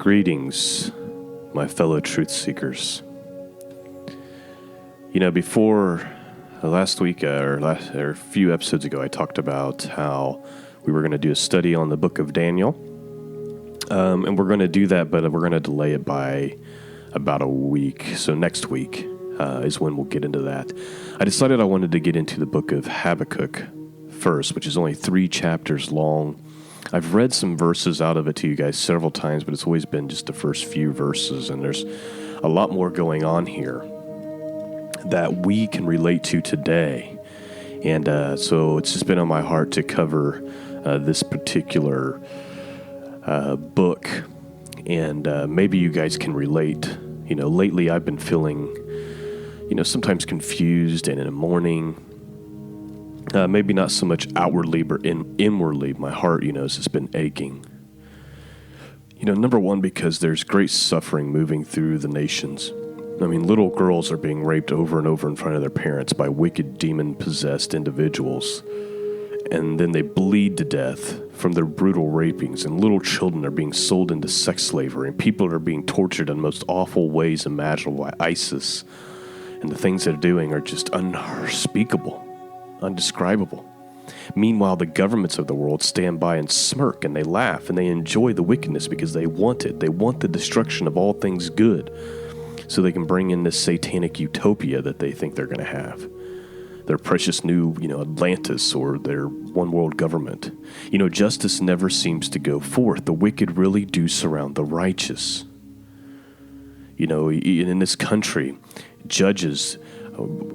Greetings, my fellow truth seekers. Before last week or a few episodes ago, I talked about how we were going to do a study on the book of Daniel. And we're going to do that, but we're going to delay it by about a week. So next week is when we'll get into that. I decided I wanted to get into the book of Habakkuk first, which is only 3 chapters long. I've read some verses out of it to you guys several times, but it's always been just the first few verses, and there's a lot more going on here that we can relate to today. And so it's just been on my heart to cover this particular book, and maybe you guys can relate. Lately I've been feeling, sometimes confused and in a mourning. Maybe not so much outwardly, but inwardly, my heart, has just been aching. Number one, because there's great suffering moving through the nations. Little girls are being raped over and over in front of their parents by wicked, demon-possessed individuals. And then they bleed to death from their brutal rapings. And little children are being sold into sex slavery. And people are being tortured in the most awful ways imaginable by ISIS. And the things they're doing are just unspeakable. Undescribable. Meanwhile, the governments of the world stand by and smirk, and they laugh, and they enjoy the wickedness because they want it. They want the destruction of all things good, so they can bring in this satanic utopia that they think they're going to have. Their precious new, Atlantis, or their one world government. Justice never seems to go forth. The wicked really do surround the righteous. In this country, judges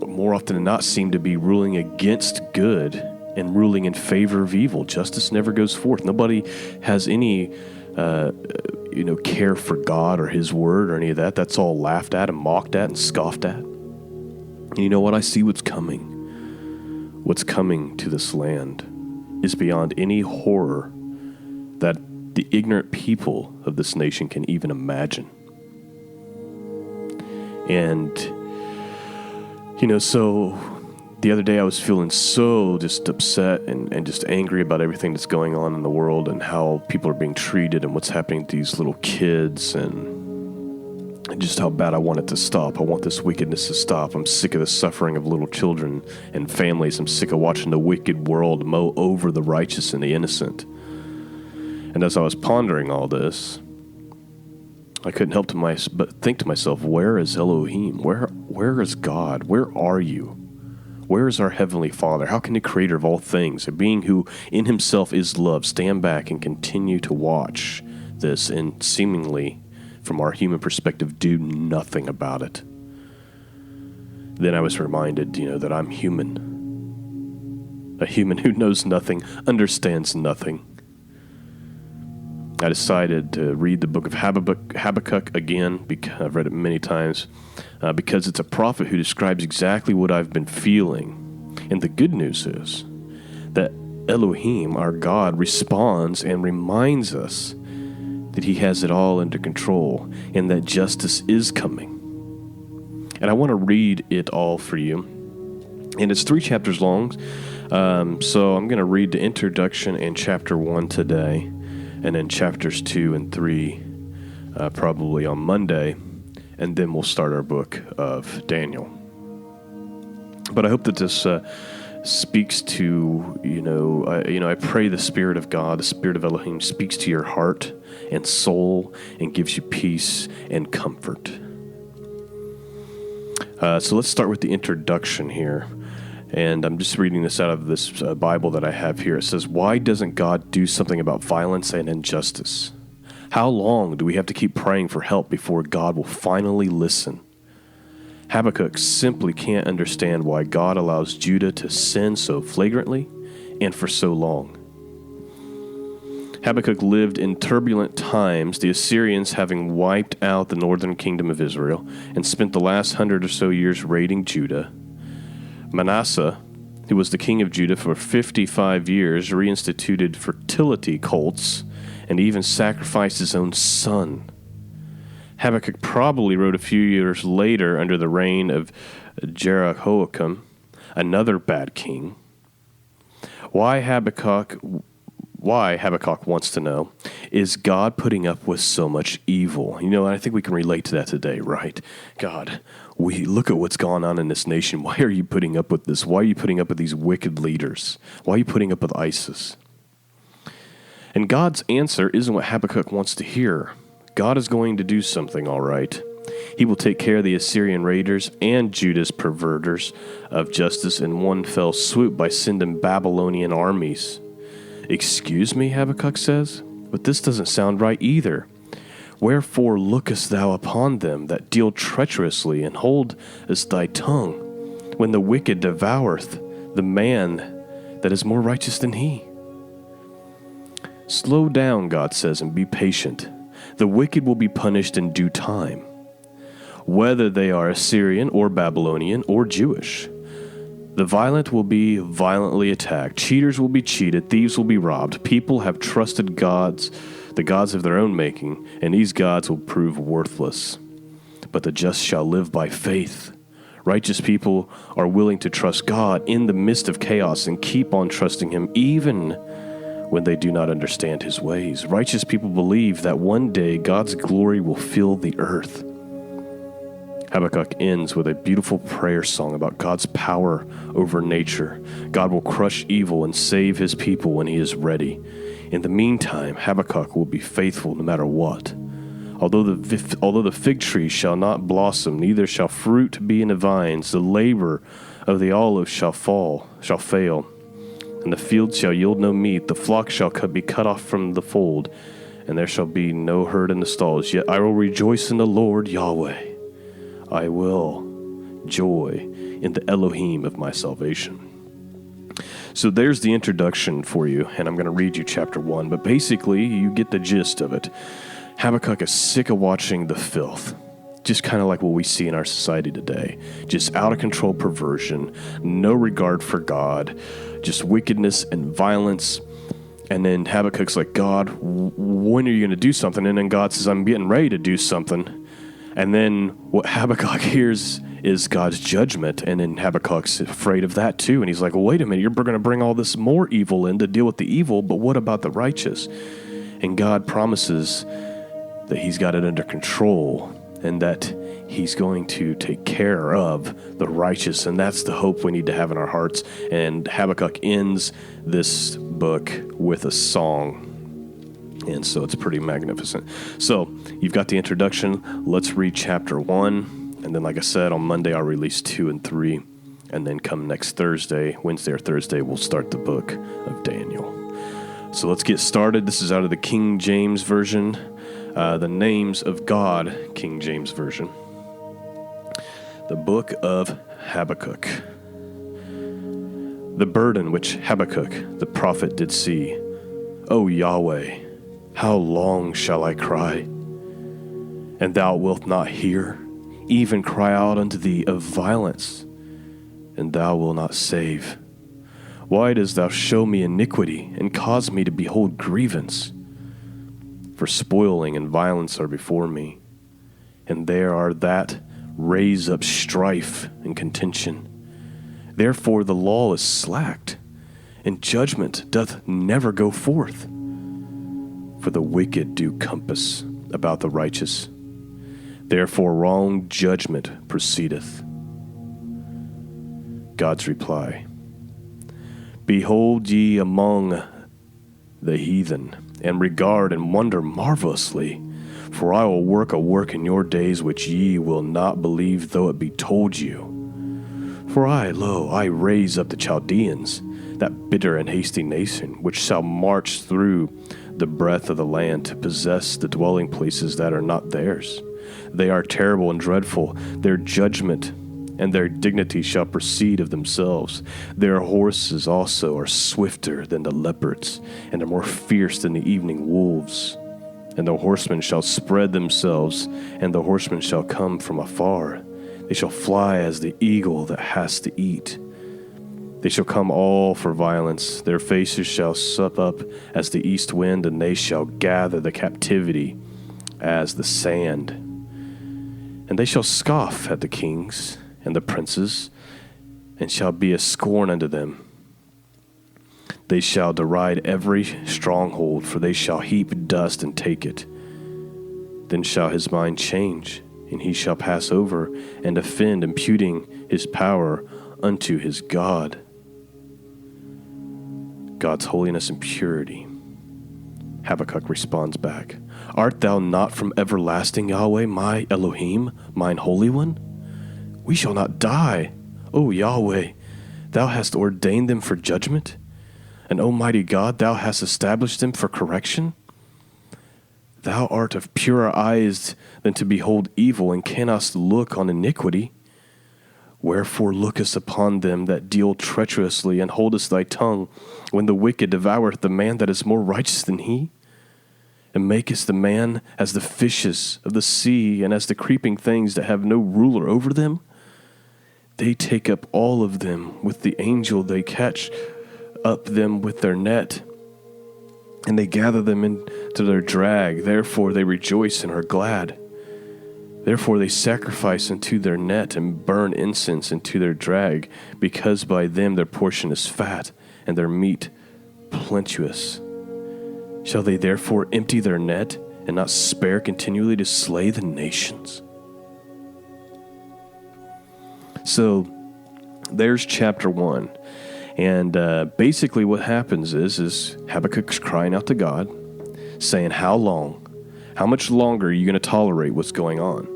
more often than not seem to be ruling against good and ruling in favor of evil. Justice never goes forth. Nobody has any, care for God or His word or any of that. That's all laughed at and mocked at and scoffed at. And you know what? I see what's coming. What's coming to this land is beyond any horror that the ignorant people of this nation can even imagine. And so the other day I was feeling so just upset and just angry about everything that's going on in the world and how people are being treated and what's happening to these little kids and just how bad I want it to stop. I want this wickedness to stop. I'm sick of the suffering of little children and families. I'm sick of watching the wicked world mow over the righteous and the innocent. And as I was pondering all this, I couldn't help but think to myself, where is Elohim? Where is God? Where are you? Where is our Heavenly Father? How can the Creator of all things, a being who in Himself is love, stand back and continue to watch this and seemingly, from our human perspective, do nothing about it? Then I was reminded, that I'm human. A human who knows nothing, understands nothing. I decided to read the book of Habakkuk again, because I've read it many times, because it's a prophet who describes exactly what I've been feeling. And the good news is that Elohim, our God, responds and reminds us that He has it all under control and that justice is coming. And I want to read it all for you. And it's 3 chapters long, so I'm going to read the introduction and chapter 1 today. And then chapters 2 and 3 probably on Monday, and then we'll start our book of Daniel. But I hope that this speaks to, I pray the Spirit of God, the Spirit of Elohim, speaks to your heart and soul and gives you peace and comfort. So let's start with the introduction here. And I'm just reading this out of this Bible that I have here. It says, "Why doesn't God do something about violence and injustice? How long do we have to keep praying for help before God will finally listen?" Habakkuk simply can't understand why God allows Judah to sin so flagrantly and for so long. Habakkuk lived in turbulent times, the Assyrians having wiped out the northern kingdom of Israel and spent the last 100 or so years raiding Judah. Manasseh, who was the king of Judah for 55 years, reinstituted fertility cults and even sacrificed his own son. Habakkuk probably wrote a few years later under the reign of Jehoiakim, another bad king. Why Habakkuk wants to know Is God putting up with so much evil? You know, I think we can relate to that today, right? God, we look at what's gone on in this nation. Why are you putting up with this? Why are you putting up with these wicked leaders? Why are you putting up with ISIS? And God's answer isn't what Habakkuk wants to hear. God is going to do something, all right. He will take care of the Assyrian raiders and Judah's perverters of justice in one fell swoop by sending Babylonian armies. Excuse me, Habakkuk says, but this doesn't sound right either. Wherefore lookest thou upon them that deal treacherously, and holdest thy tongue, when the wicked devoureth the man that is more righteous than he? Slow down, God says, and be patient. The wicked will be punished in due time, whether they are Assyrian or Babylonian or Jewish. The violent will be violently attacked. Cheaters will be cheated. Thieves will be robbed. People have trusted the gods of their own making, and these gods will prove worthless. But the just shall live by faith. Righteous people are willing to trust God in the midst of chaos and keep on trusting Him even when they do not understand His ways. Righteous people believe that one day God's glory will fill the earth. Habakkuk ends with a beautiful prayer song about God's power over nature. God will crush evil and save His people when He is ready. In the meantime, Habakkuk will be faithful no matter what. Although the fig tree shall not blossom, neither shall fruit be in the vines, the labor of the olive shall fail, and the field shall yield no meat, the flock shall be cut off from the fold, and there shall be no herd in the stalls. Yet I will rejoice in the Lord Yahweh. I will joy in the Elohim of my salvation. So there's the introduction for you, and I'm going to read you chapter 1, but basically you get the gist of it. Habakkuk is sick of watching the filth, just kind of like what we see in our society today. Just out of control perversion, no regard for God, just wickedness and violence. And then Habakkuk's like, God, when are you going to do something? And then God says, I'm getting ready to do something. And then what Habakkuk hears is God's judgment, and then Habakkuk's afraid of that too. And he's like, well, wait a minute, you're going to bring all this more evil in to deal with the evil, but what about the righteous? And God promises that He's got it under control and that He's going to take care of the righteous, and that's the hope we need to have in our hearts. And Habakkuk ends this book with a song. And so it's pretty magnificent. So you've got the introduction. Let's read chapter 1. And then, like I said, on Monday, I'll release 2 and 3. And then come next Thursday, Wednesday or Thursday, we'll start the book of Daniel. So let's get started. This is out of the King James Version, the Names of God, King James Version. The book of Habakkuk. The burden which Habakkuk the prophet did see. O Yahweh, how long shall I cry, and thou wilt not hear? Even cry out unto thee of violence, and thou wilt not save. Why dost thou show me iniquity, and cause me to behold grievance? For spoiling and violence are before me, and there are that raise up strife and contention. Therefore the law is slacked, and judgment doth never go forth. For the wicked do compass about the righteous. Therefore wrong judgment proceedeth. God's reply. Behold ye among the heathen, and regard and wonder marvelously. For I will work a work in your days which ye will not believe, though it be told you. For I raise up the Chaldeans, that bitter and hasty nation, which shall march through the breadth of the land to possess the dwelling places that are not theirs. They are terrible and dreadful. Their judgment and their dignity shall proceed of themselves. Their horses also are swifter than the leopards, and are more fierce than the evening wolves. And the horsemen shall spread themselves, and the horsemen shall come from afar. They shall fly as the eagle that has to eat. They shall come all for violence. Their faces shall sup up as the east wind, and they shall gather the captivity as the sand. And they shall scoff at the kings and the princes, and shall be a scorn unto them. They shall deride every stronghold, for they shall heap dust and take it. Then shall his mind change, and he shall pass over and offend, imputing his power unto his God. God's holiness and purity. Habakkuk responds back, Art thou not from everlasting, Yahweh, my Elohim, mine Holy One? We shall not die. O Yahweh, thou hast ordained them for judgment, and Almighty God, thou hast established them for correction. Thou art of purer eyes than to behold evil, and cannot look on iniquity. Wherefore lookest upon them that deal treacherously, and holdest thy tongue, when the wicked devoureth the man that is more righteous than he? And makest the man as the fishes of the sea, and as the creeping things that have no ruler over them? They take up all of them with the angel, they catch up them with their net, and they gather them into their drag. Therefore they rejoice and are glad. Therefore they sacrifice unto their net, and burn incense into their drag, because by them their portion is fat, and their meat plenteous. Shall they therefore empty their net, and not spare continually to slay the nations? So there's chapter 1. And basically what happens is Habakkuk's crying out to God, saying, how long? How much longer are you going to tolerate what's going on?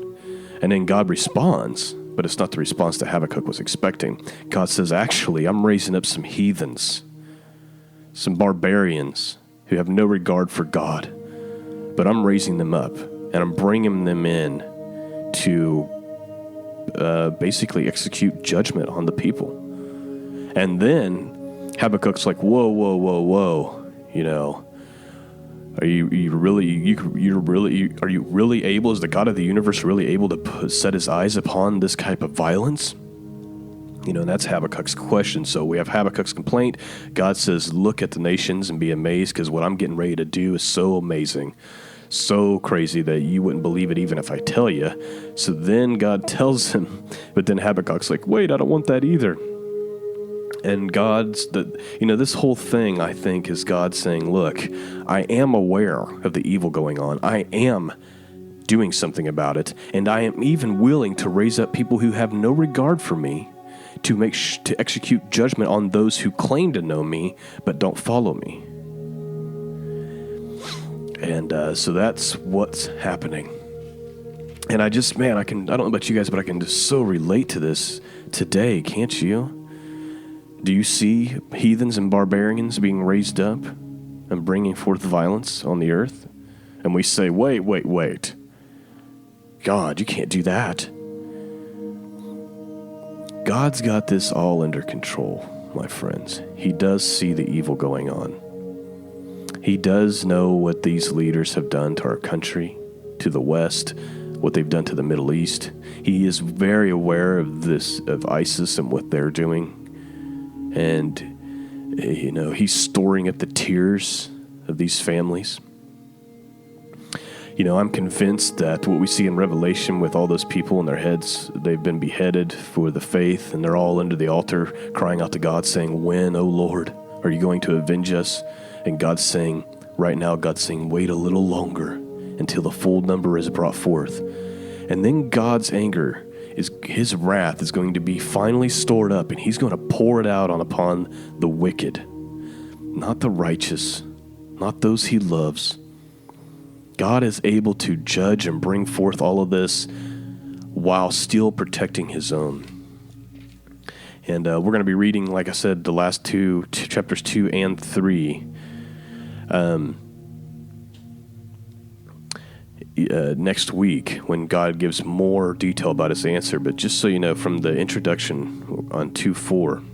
And then God responds, but it's not the response that Habakkuk was expecting. God says, actually, I'm raising up some heathens, some barbarians who have no regard for God. But I'm raising them up, and I'm bringing them in to basically execute judgment on the people. And then Habakkuk's like, whoa. You know, are you really able? Is the God of the universe really able to set his eyes upon this type of violence? You know, and that's Habakkuk's question. So we have Habakkuk's complaint. God says, look at the nations and be amazed, because what I'm getting ready to do is so amazing, so crazy that you wouldn't believe it even if I tell you. So then God tells him, but then Habakkuk's like, wait, I don't want that either. And this whole thing, I think, is God saying, look, I am aware of the evil going on. I am doing something about it. And I am even willing to raise up people who have no regard for me to to execute judgment on those who claim to know me but don't follow me. And so that's what's happening. And I don't know about you guys, but I can just so relate to this today, can't you? Do you see heathens and barbarians being raised up and bringing forth violence on the earth? And we say, wait. God, you can't do that. God's got this all under control, my friends. He does see the evil going on. He does know what these leaders have done to our country, to the West, what they've done to the Middle East. He is very aware of ISIS and what they're doing. And, he's storing up the tears of these families. I'm convinced that what we see in Revelation with all those people in their heads, they've been beheaded for the faith, and they're all under the altar crying out to God saying, when, O Lord, are you going to avenge us? And God's saying, right now, God's saying, wait a little longer until the full number is brought forth. And then God's anger, his wrath is going to be finally stored up, and he's going to pour it out upon the wicked, not the righteous, not those he loves. God is able to judge and bring forth all of this while still protecting his own. And we're going to be reading, like I said, the last two chapters 2 and 3. Next week, when God gives more detail about his answer. But just so you know, from the introduction on 2:4,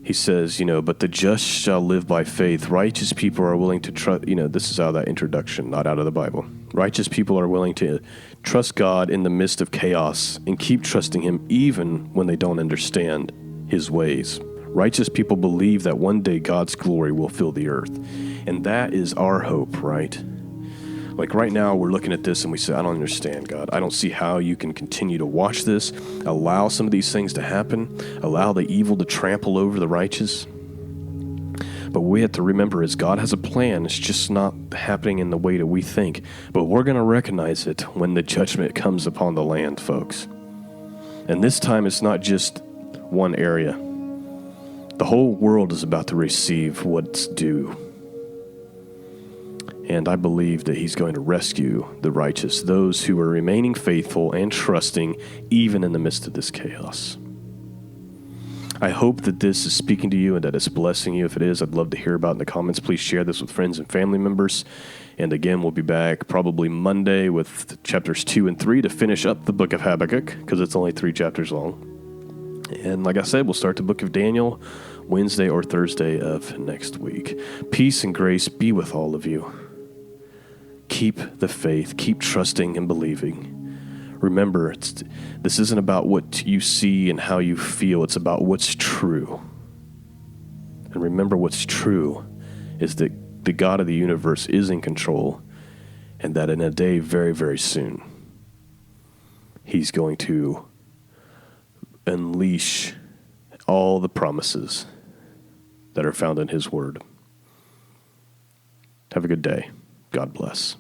he says, but the just shall live by faith. Righteous people are willing to trust. This is out of that introduction, not out of the Bible. Righteous people are willing to trust God in the midst of chaos and keep trusting him even when they don't understand his ways. Righteous people believe that one day God's glory will fill the earth. And that is our hope, right? Like right now, we're looking at this and we say, I don't understand, God. I don't see how you can continue to watch this, allow some of these things to happen, allow the evil to trample over the righteous. But what we have to remember is God has a plan. It's just not happening in the way that we think. But we're going to recognize it when the judgment comes upon the land, folks. And this time it's not just one area. The whole world is about to receive what's due. And I believe that he's going to rescue the righteous, those who are remaining faithful and trusting even in the midst of this chaos. I hope that this is speaking to you and that it's blessing you. If it is, I'd love to hear about it in the comments. Please share this with friends and family members. And again, we'll be back probably Monday with chapters 2 and 3 to finish up the book of Habakkuk, because it's only 3 chapters long. And like I said, we'll start the book of Daniel Wednesday or Thursday of next week. Peace and grace be with all of you. Keep the faith. Keep trusting and believing. Remember, this isn't about what you see and how you feel. It's about what's true. And remember, what's true is that the God of the universe is in control, and that in a day very, very soon, he's going to unleash all the promises that are found in his word. Have a good day. God bless.